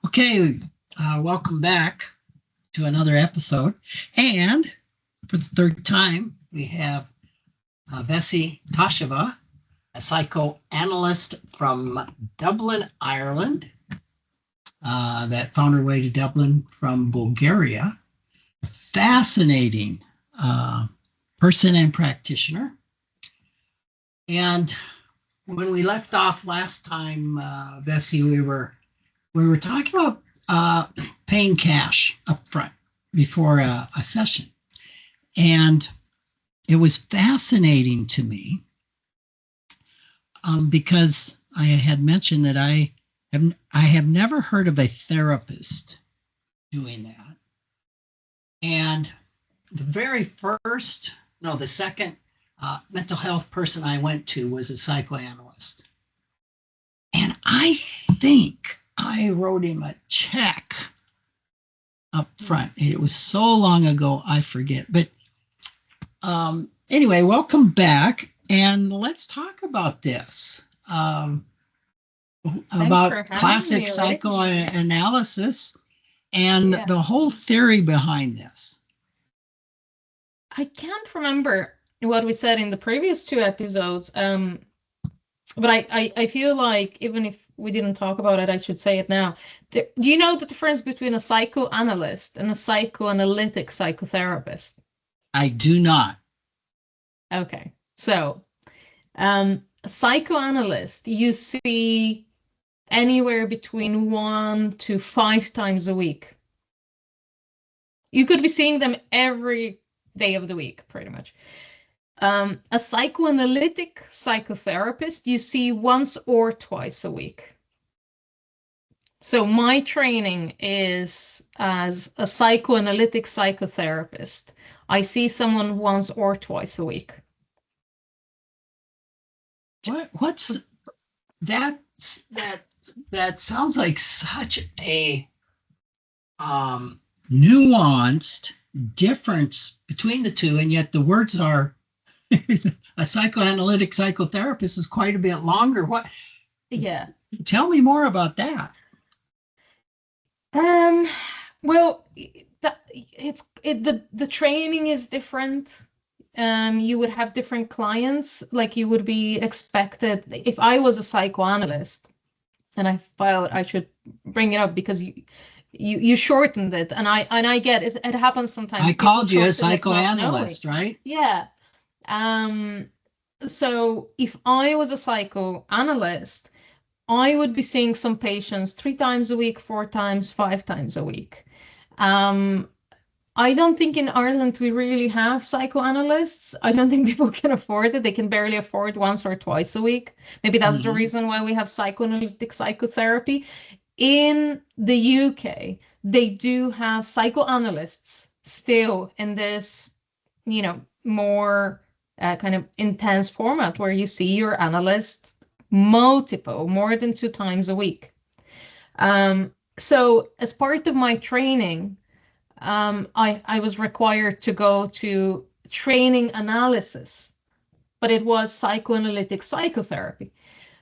Okay, welcome back to another episode. And for the third time, we have Vessy Tasheva, a psychoanalyst from Dublin, Ireland, that found her way to Dublin from Bulgaria. Fascinating person and practitioner. And when we left off last time, Vessy, we were talking about paying cash up front before a session. And it was fascinating to me because I had mentioned that I have never heard of a therapist doing that. And the second mental health person I went to was a psychoanalyst. And I think I wrote him a check up front. It was so long ago, I forget. But anyway, welcome back. And let's talk about this, about classic psychoanalysis and the whole theory behind this. I can't remember what we said in the previous two episodes, but I feel like even if we didn't talk about it, I should say it now. Do you know the difference between a psychoanalyst and a psychoanalytic psychotherapist? I do not. Okay, so a psychoanalyst, you see anywhere between 1 to 5 times a week. You could be seeing them every day of the week, pretty much. A psychoanalytic psychotherapist you see once or twice a week. So my training is as a psychoanalytic psychotherapist. I see someone once or twice a week. What's that? That sounds like such a nuanced difference between the two, and yet the words are a psychoanalytic psychotherapist is quite a bit longer. What? Yeah. Tell me more about that. Well, the training is different. You would have different clients, like you would be expected. If I was a psychoanalyst, and I felt I should bring it up because you shortened it, and I get it. It happens sometimes. I called you a psychoanalyst, right? Yeah. So if I was a psychoanalyst, I would be seeing some patients 3 times a week, 4 times, 5 times a week. I don't think in Ireland we really have psychoanalysts. I don't think people can afford it. They can barely afford once or twice a week. Maybe that's the reason why we have psychoanalytic psychotherapy. In the UK, they do have psychoanalysts still in this, more kind of intense format where you see your analyst more than 2 times a week. So as part of my training, I was required to go to training analysis, but it was psychoanalytic psychotherapy.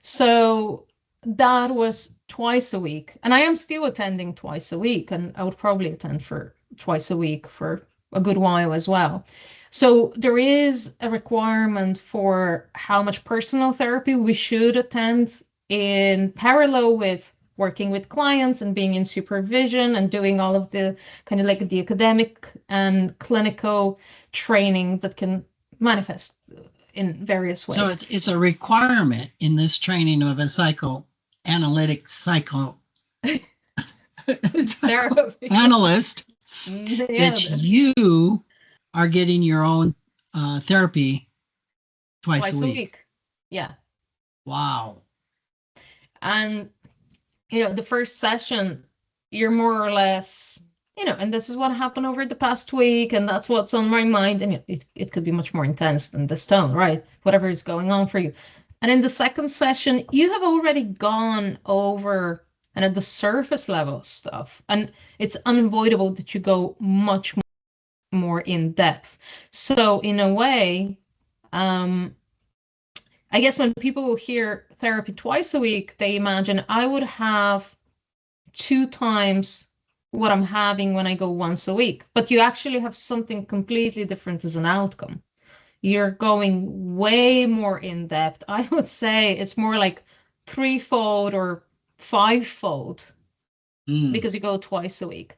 So that was twice a week. And I am still attending twice a week, and I would probably attend for twice a week for a good while as well. So there is a requirement for how much personal therapy we should attend in parallel with working with clients and being in supervision and doing all of the kind of like the academic and clinical training that can manifest in various ways. So it's a requirement in this training of a psychoanalytic analyst that you are getting your own therapy twice a week. Yeah. Wow. And the first session, you're more or less, and this is what happened over the past week, and that's what's on my mind. And it could be much more intense than this tone, right? Whatever is going on for you. And in the second session, you have already gone over kind of the surface level stuff. And it's unavoidable that you go much more in depth. So in a way, I guess when people hear therapy twice a week, they imagine I would have 2 times what I'm having when I go once a week, but you actually have something completely different as an outcome. You're going way more in depth. I would say it's more like 3-fold or 5-fold because you go twice a week.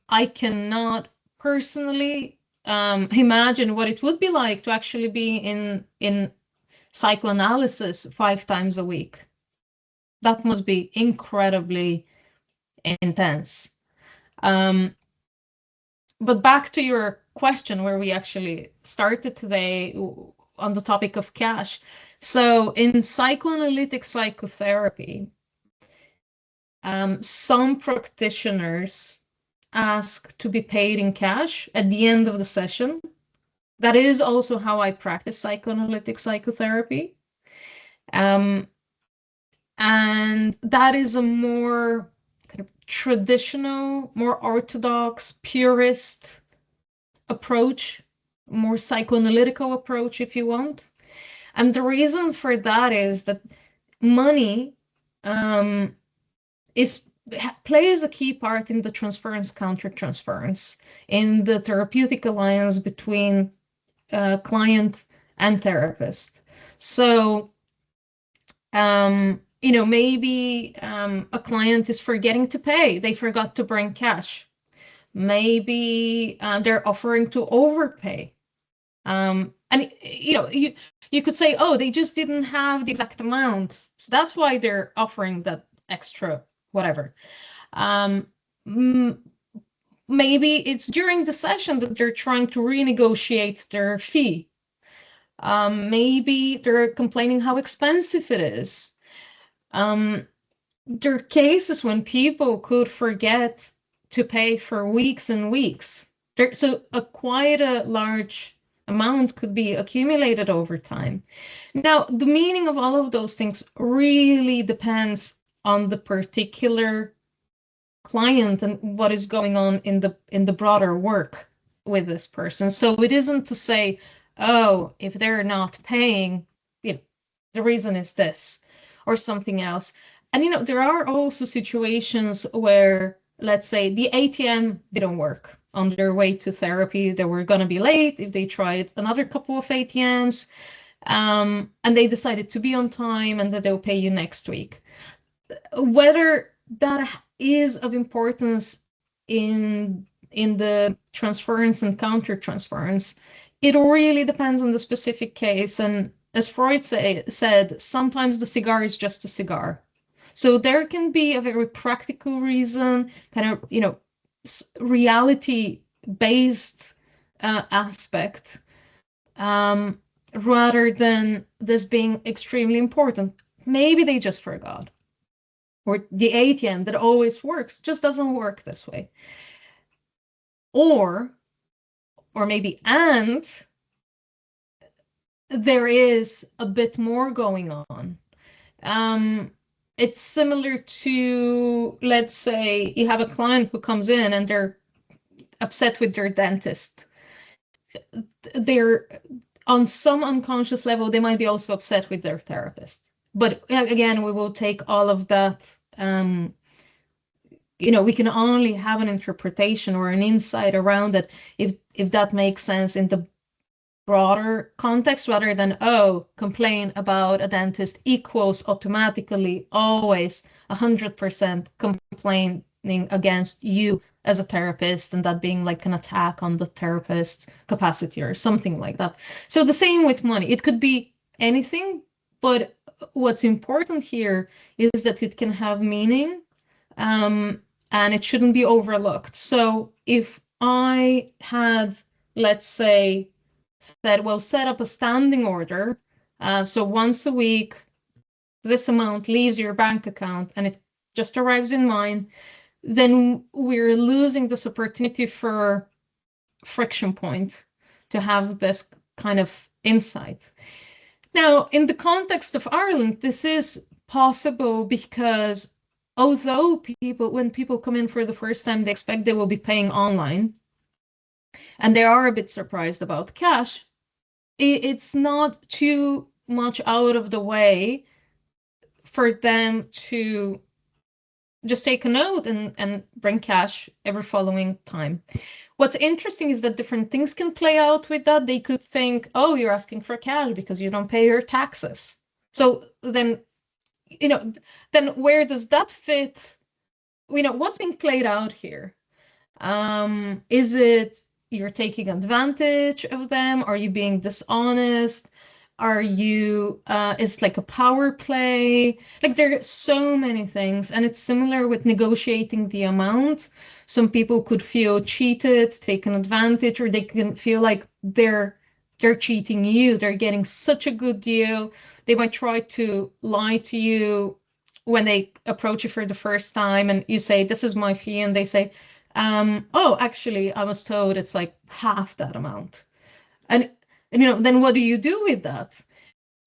I cannot personally imagine what it would be like to actually be in psychoanalysis 5 times a week. That must be incredibly intense. But back to your question, where we actually started today on the topic of cash. So in psychoanalytic psychotherapy, some practitioners ask to be paid in cash at the end of the session. That is also how I practice psychoanalytic psychotherapy. And that is a more kind of traditional, more orthodox, purist approach, more psychoanalytical approach, if you want. And the reason for that is that money plays a key part in the transference countertransference, in the therapeutic alliance between client and therapist. So, maybe a client is forgetting to pay. They forgot to bring cash. Maybe they're offering to overpay. And you could say, oh, they just didn't have the exact amount, so that's why they're offering that extra whatever. Maybe it's during the session that they're trying to renegotiate their fee. Maybe they're complaining how expensive it is. There are cases when people could forget to pay for weeks and weeks. So quite a large amount could be accumulated over time. Now, the meaning of all of those things really depends on the particular client and what is going on in the broader work with this person. So it isn't to say, oh, if they're not paying, the reason is this or something else. And there are also situations where, let's say, the ATM didn't work on their way to therapy. They were going to be late if they tried another couple of ATMs, and they decided to be on time and that they'll pay you next week. Whether that is of importance in the transference and countertransference, it really depends on the specific case. And as Freud said, sometimes the cigar is just a cigar. So there can be a very practical reason, kind of, reality-based aspect, rather than this being extremely important. Maybe they just forgot. Or the ATM that always works just doesn't work this way. Or maybe, and there is a bit more going on. It's similar to, let's say, you have a client who comes in and they're upset with their dentist. They're on some unconscious level, they might be also upset with their therapist. But again, we will take all of that. We can only have an interpretation or an insight around it if that makes sense in the broader context, rather than, complain about a dentist equals automatically always 100% complaining against you as a therapist, and that being like an attack on the therapist's capacity or something like that. So the same with money. It could be anything, but what's important here is that it can have meaning, and it shouldn't be overlooked. So if I had, let's say, said, well, set up a standing order, so once a week, this amount leaves your bank account and it just arrives in mine, then we're losing this opportunity for friction point to have this kind of insight. Now, in the context of Ireland, this is possible because although when people come in for the first time, they expect they will be paying online, and they are a bit surprised about cash, it's not too much out of the way for them to just take a note and bring cash every following time. What's interesting is that different things can play out with that. They could think, oh, you're asking for cash because you don't pay your taxes. So then, then where does that fit? What's being played out here? Is it you're taking advantage of them? Are you being dishonest? Are you, it's like a power play? Like there are so many things, and it's similar with negotiating the amount. Some people could feel cheated, taken advantage, or they can feel like they're cheating you. They're getting such a good deal. They might try to lie to you when they approach you for the first time, and you say, this is my fee, and they say, oh, actually, I was told it's like half that amount. And then what do you do with that?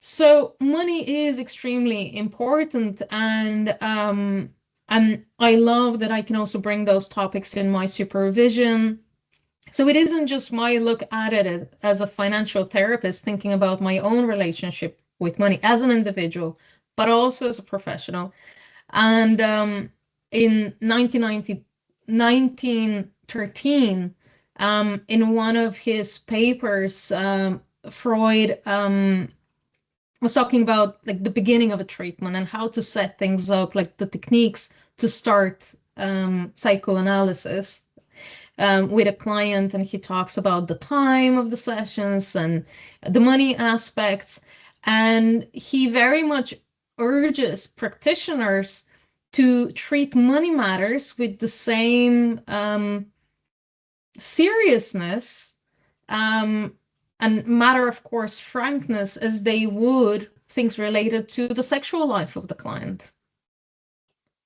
So money is extremely important, and I love that I can also bring those topics in my supervision. So it isn't just my look at it as a financial therapist thinking about my own relationship with money as an individual, but also as a professional. And in 1913, in one of his papers, Freud was talking about like the beginning of a treatment and how to set things up, like the techniques to start psychoanalysis with a client. And he talks about the time of the sessions and the money aspects. And he very much urges practitioners to treat money matters with the same seriousness and matter of course frankness as they would things related to the sexual life of the client.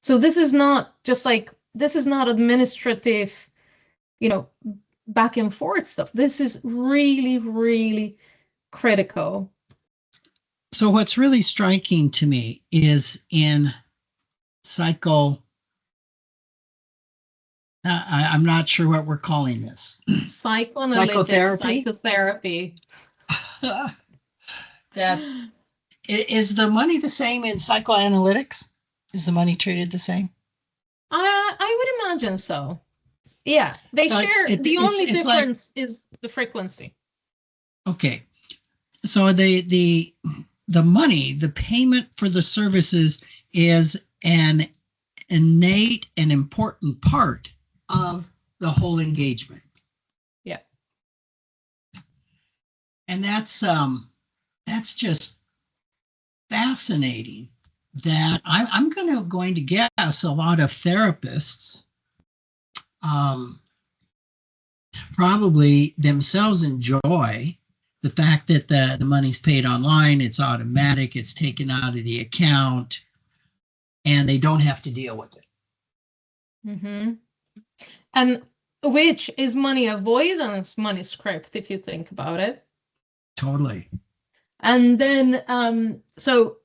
So this is not just like, this is not administrative, back and forth stuff. This is really, really critical. So what's really striking to me is in I'm not sure what we're calling this. Psychotherapy. That is the money the same in psychoanalytics? Is the money treated the same? I would imagine so. Yeah, they share. The only difference is the frequency. Okay, so the money, the payment for the services is an innate and important part of the whole engagement. Yeah. And that's just fascinating that I'm going to guess a lot of therapists probably themselves enjoy the fact that the money's paid online, it's automatic, it's taken out of the account, and they don't have to deal with it. Mm-hmm. And which is money avoidance, money script, if you think about it. Totally. And then, so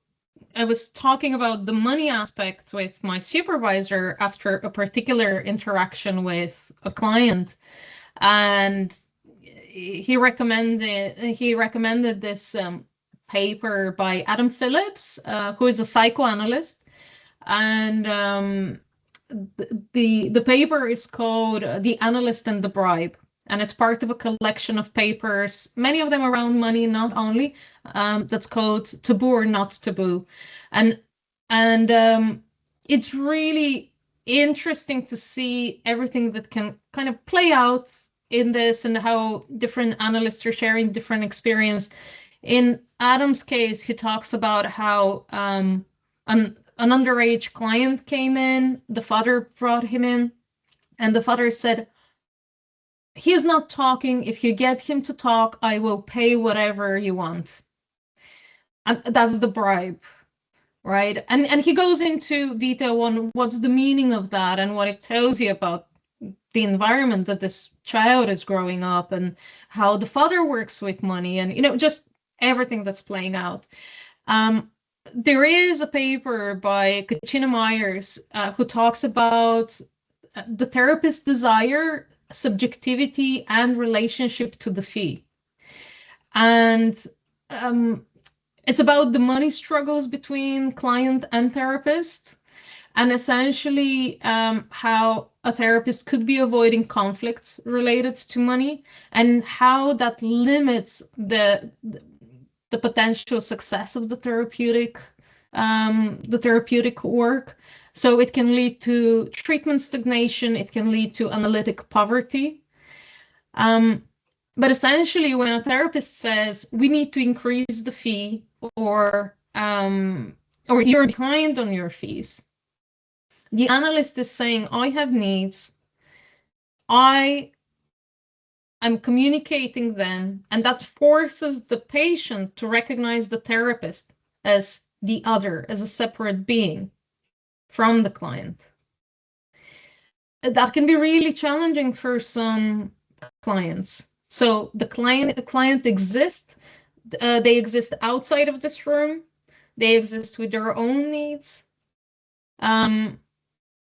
I was talking about the money aspect with my supervisor after a particular interaction with a client, and he recommended this paper by Adam Phillips, who is a psychoanalyst, and the paper is called The Analyst and the Bribe, and it's part of a collection of papers, many of them around money, not only, that's called Taboo or Not Taboo. And it's really interesting to see everything that can kind of play out in this and how different analysts are sharing different experience. In Adam's case, he talks about how an underage client came in, the father brought him in, and the father said, he is not talking. If you get him to talk, I will pay whatever you want. And that's the bribe, right? And he goes into detail on what's the meaning of that and what it tells you about the environment that this child is growing up and how the father works with money and, just everything that's playing out. There is a paper by Katrina Myers who talks about the therapist's desire, subjectivity, and relationship to the fee. And it's about the money struggles between client and therapist. and essentially how a therapist could be avoiding conflicts related to money, and how that limits the potential success of the therapeutic work. So it can lead to treatment stagnation, it can lead to analytic poverty. But essentially, when a therapist says we need to increase the fee, or you're behind on your fees, the analyst is saying, I have needs, I'm communicating them, and that forces the patient to recognize the therapist as the other, as a separate being from the client. That can be really challenging for some clients. So the client exists, they exist outside of this room, they exist with their own needs,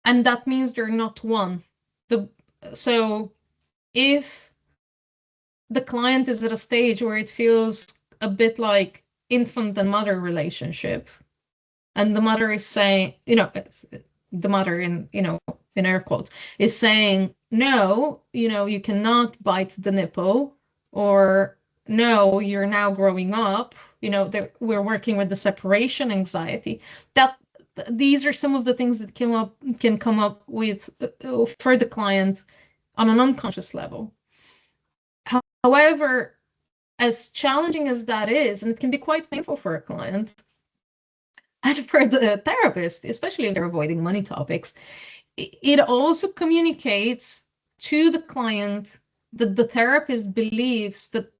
and that means they're not one. So if the client is at a stage where it feels a bit like infant and mother relationship, and the mother is saying, the mother in air quotes is saying, no, you cannot bite the nipple, or no, you're now growing up, we're working with the separation anxiety. These are some of the things that can come up with for the client on an unconscious level. However, as challenging as that is, and it can be quite painful for a client and for the therapist, especially if they're avoiding money topics, it also communicates to the client that the therapist believes that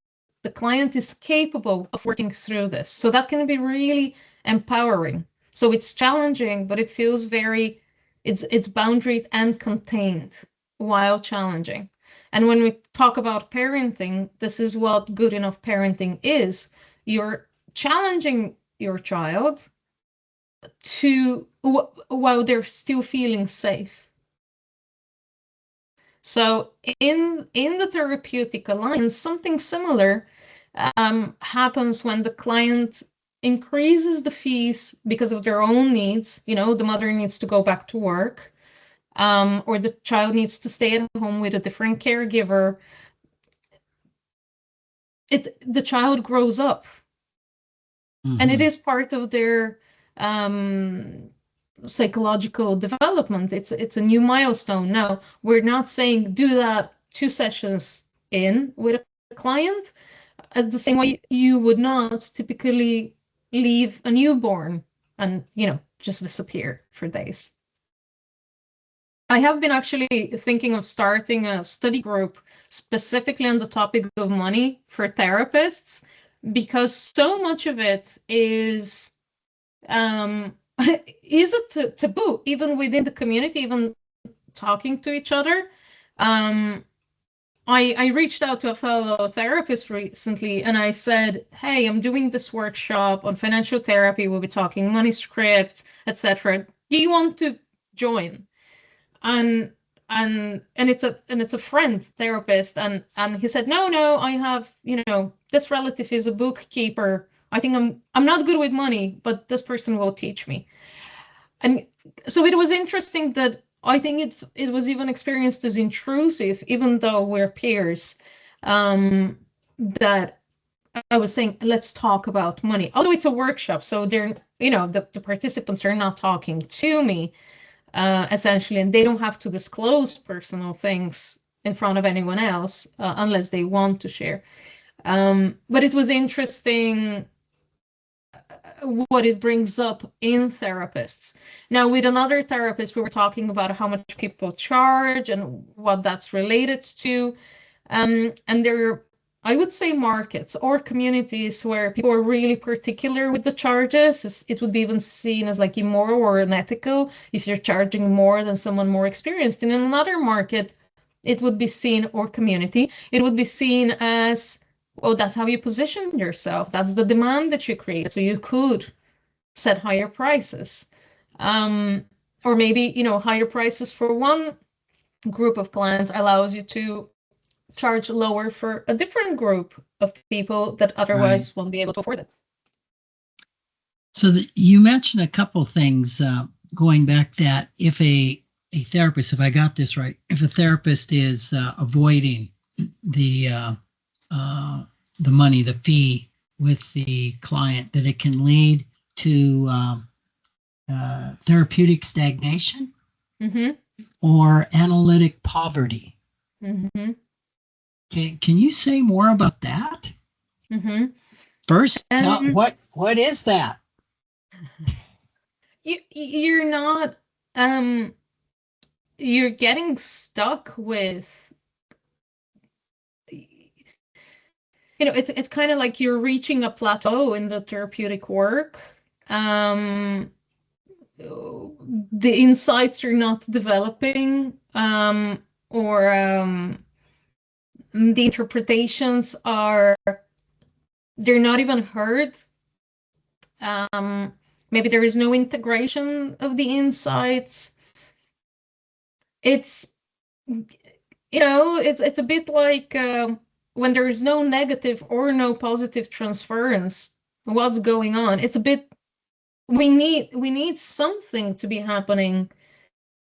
the client is capable of working through this. So that can be really empowering. So it's challenging, but it feels it's boundaried and contained while challenging. And when we talk about parenting, this is what good enough parenting is. You're challenging your child while they're still feeling safe. So in the therapeutic alliance, something similar happens when the client increases the fees because of their own needs. The mother needs to go back to work, or the child needs to stay at home with a different caregiver. The child grows up, and it is part of their psychological development. It's a new milestone. Now, we're not saying do that 2 sessions in with a client the same way you would not typically leave a newborn and just disappear for days. I have been actually thinking of starting a study group specifically on the topic of money for therapists, because so much of it is is a taboo, even within the community, even talking to each other. I reached out to a fellow therapist recently, and I said, hey, I'm doing this workshop on financial therapy. We'll be talking money script, etc. Do you want to join? And it's a friend therapist, and he said, no, I have, this relative is a bookkeeper. I think I'm not good with money, but this person will teach me. And so it was interesting that I think it was even experienced as intrusive, even though we're peers, that I was saying, let's talk about money. Although it's a workshop, so they're, the participants are not talking to me, essentially, and they don't have to disclose personal things in front of anyone else unless they want to share. But it was interesting what it brings up in therapists. Now, with another therapist, we were talking about how much people charge and what that's related to. And there, I would say, markets or communities where people are really particular with the charges. It would be even seen as like immoral or unethical if you're charging more than someone more experienced. And in another market, it would be seen, or community, it would be seen as, well, that's how you position yourself. That's the demand that you create. So you could set higher prices. Or maybe, higher prices for one group of clients allows you to charge lower for a different group of people that otherwise won't be able to afford it. So you mentioned a couple things. going back that if a therapist, if I got this right, if a therapist is avoiding the money, the fee with the client, that it can lead to therapeutic stagnation or analytic poverty. Can you say more about that? First, what is that? You're not you're getting stuck with, it's kind of like you're reaching a plateau in the therapeutic work. The insights are not developing, or the interpretations they're not even heard. Maybe there is no integration of the insights. It's it's a bit like when there is no negative or no positive transference, what's going on? It's a bit, we need something to be happening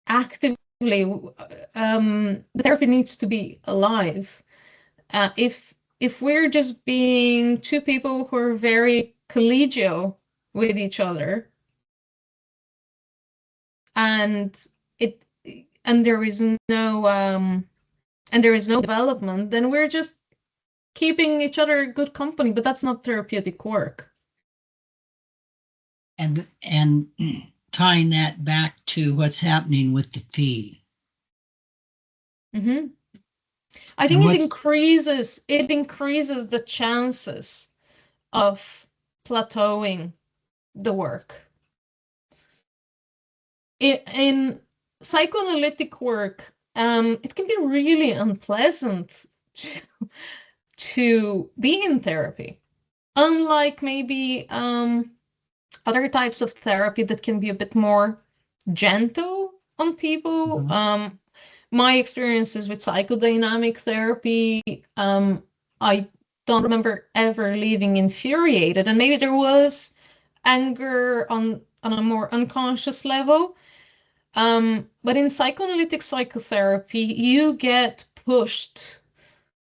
actively. The therapy needs to be alive. If we're just being two people who are very collegial with each other, and there is no development, then we're just keeping each other good company, but that's not therapeutic work. And tying that back to what's happening with the fee. I think it increases the chances of plateauing the work. In psychoanalytic work, it can be really unpleasant to be in therapy. Unlike maybe other types of therapy that can be a bit more gentle on people. My experiences with psychodynamic therapy, I don't remember ever leaving infuriated, and maybe there was anger on a more unconscious level. But in psychoanalytic psychotherapy, you get pushed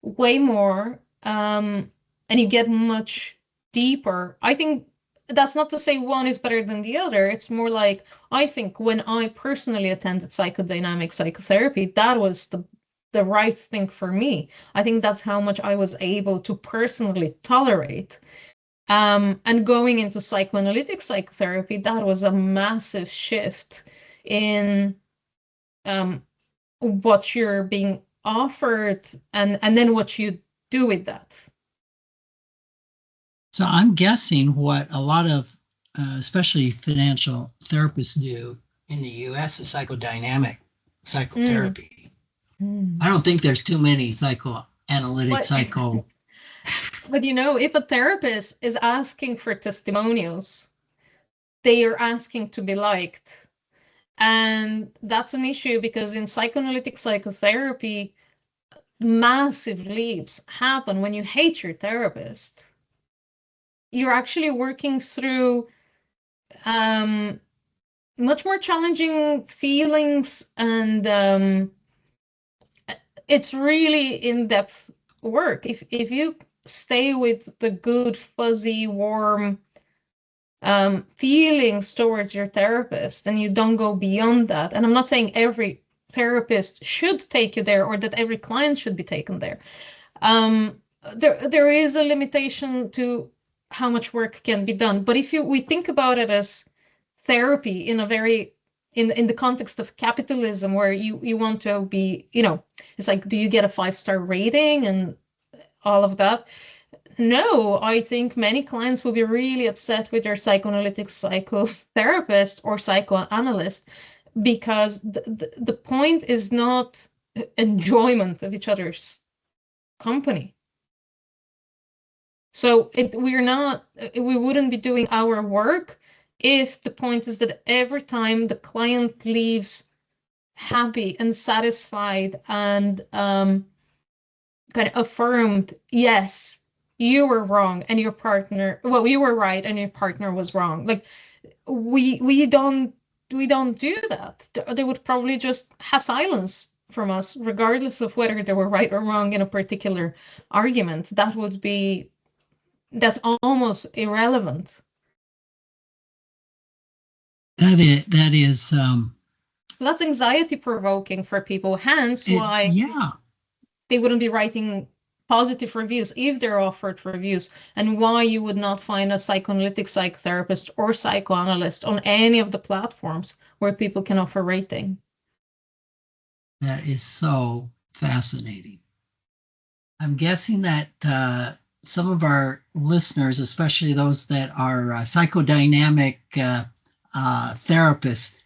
way more, and you get much deeper. I think that's not to say one is better than the other. It's more like, I think when I personally attended psychodynamic psychotherapy, that was the right thing for me. I think that's how much I was able to personally tolerate. And going into psychoanalytic psychotherapy, that was a massive shift in what you're being offered and then what you do with that. So I'm guessing what a lot of, especially financial therapists do in the US is psychodynamic psychotherapy. I don't think there's too many psychoanalytic But if a therapist is asking for testimonials, they are asking to be liked. And that's an issue because in psychoanalytic psychotherapy, massive leaps happen when you hate your therapist. You're actually working through much more challenging feelings, and it's really in-depth work. If you stay with the good, fuzzy, warm feelings towards your therapist and you don't go beyond that, and I'm not saying every therapist should take you there or that every client should be taken there. There is a limitation to how much work can be done. But if we think about it as therapy in a very in the context of capitalism, where you want to be, it's like, do you get a 5-star rating and all of that? No, I think many clients will be really upset with their psychoanalytic psychotherapist or psychoanalyst, because the point is not enjoyment of each other's company. So we wouldn't be doing our work if the point is that every time the client leaves happy and satisfied and kind of affirmed, yes, you were wrong and you were right and your partner was wrong. Like we don't we don't do that. They would probably just have silence from us, regardless of whether they were right or wrong in a particular argument. That's almost irrelevant. That is. So that's anxiety provoking for people. Hence why they wouldn't be writing positive reviews if they're offered reviews, and why you would not find a psychoanalytic psychotherapist or psychoanalyst on any of the platforms where people can offer rating. That is so fascinating. I'm guessing that some of our listeners, especially those that are psychodynamic therapists,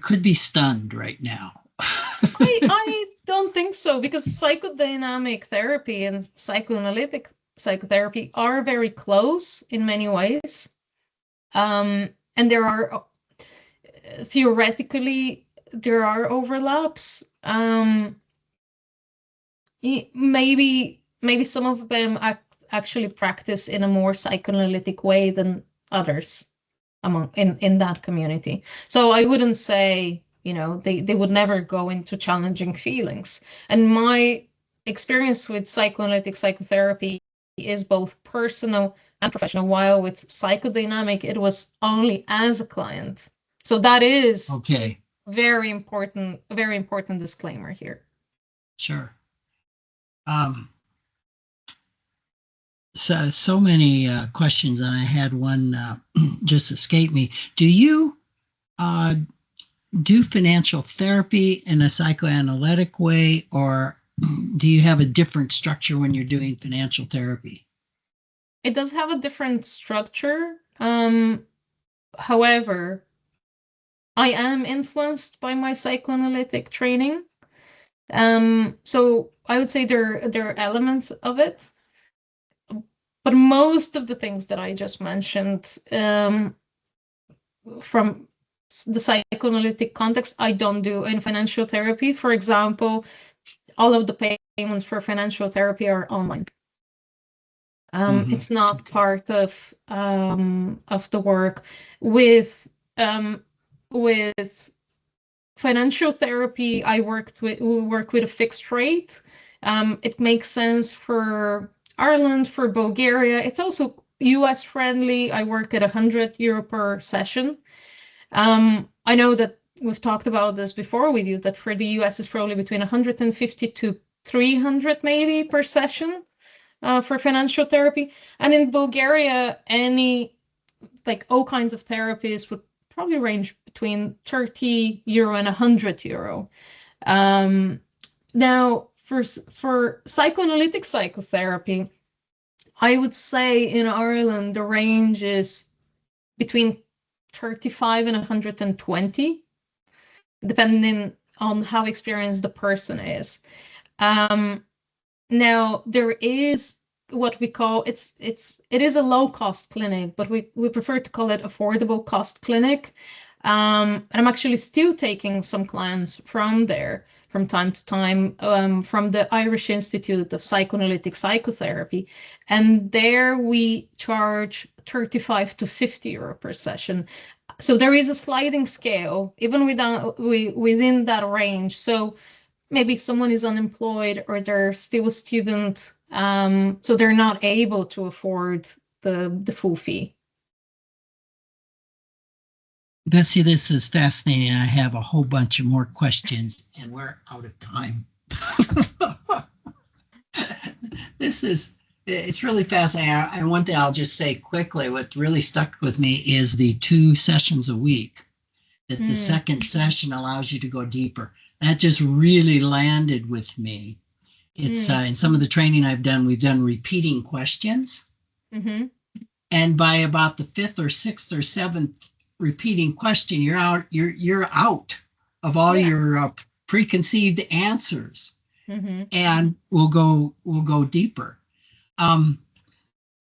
could be stunned right now. I don't think so, because psychodynamic therapy and psychoanalytic psychotherapy are very close in many ways. And there are, theoretically, there are overlaps. Maybe some of them actually practice in a more psychoanalytic way than others in that community. So I wouldn't say, they would never go into challenging feelings. And my experience with psychoanalytic psychotherapy is both personal and professional, while with psychodynamic, it was only as a client. So that is okay. Very important disclaimer here. Sure. So many questions, and I had one just escape me. Do you do financial therapy in a psychoanalytic way, or do you have a different structure when you're doing financial therapy? It does have a different structure. However, I am influenced by my psychoanalytic training. So I would say there are elements of it. But most of the things that I just mentioned from the psychoanalytic context, I don't do in financial therapy. For example, all of the payments for financial therapy are online. It's not part of the work. With financial therapy, we work with a fixed rate. It makes sense for Ireland, for Bulgaria. It's also US friendly. I work at €100 per session. I know that we've talked about this before with you, that for the US is probably between 150 to 300 maybe per session for financial therapy. And in Bulgaria, all kinds of therapies would probably range between €30 and €100. Now, for psychoanalytic psychotherapy, I would say in Ireland, the range is between 35 and 120, depending on how experienced the person is. Now, there is what we call, it is a low-cost clinic, but we prefer to call it affordable cost clinic. And I'm actually still taking some clients from there from time to time, from the Irish Institute of Psychoanalytic Psychotherapy. And there we charge 35 to €50 per session. So there is a sliding scale, even within that range. So maybe if someone is unemployed or they're still a student, so they're not able to afford the full fee. Vessy, this is fascinating. I have a whole bunch of more questions, and we're out of time. It's really fascinating. And one thing I'll just say quickly, what really stuck with me is the 2 sessions a week, that the second session allows you to go deeper. That just really landed with me. It's in some of the training I've done, we've done repeating questions. Mm-hmm. And by about the 5th or 6th or 7th repeating question, you're out of all your preconceived answers, and we'll go deeper.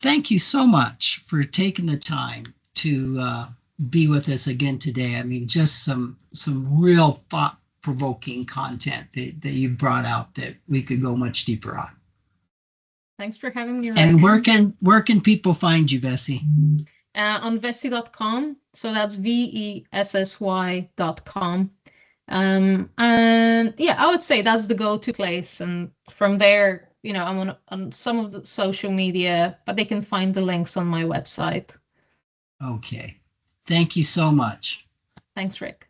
Thank you so much for taking the time to be with us again today. I mean, just some real thought-provoking content that you brought out that we could go much deeper on. Thanks for having me. And where can people find you, Vessy? on Vessy.com. So that's VESSY.com. And yeah, I would say that's the go-to place. And from there, I'm on some of the social media, but they can find the links on my website. Okay. Thank you so much. Thanks, Rick.